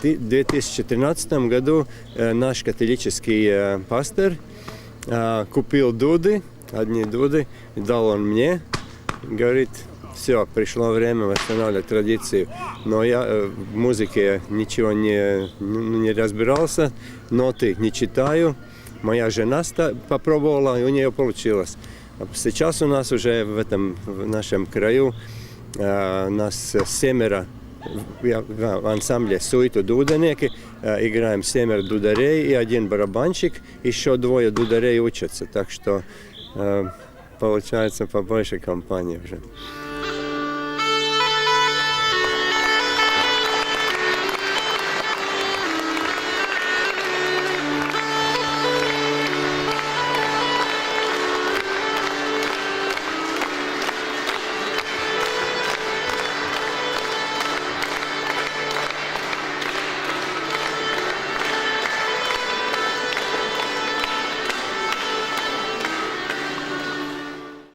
2013 году наш католический пастор купил дуды, одни дуды, дал он мне, говорит, все, пришло время восстанавливать традицию. Но я в музыке ничего не разбирался, ноты не читаю. Моя жена попробовала, и у нее получилось. Сейчас у нас уже в нашем краю нас 7 в ансамбле «Суету дуденеки», играем 7 дударей и 1 барабанщик, еще 2 дударей учатся, так что получается побольше компании уже.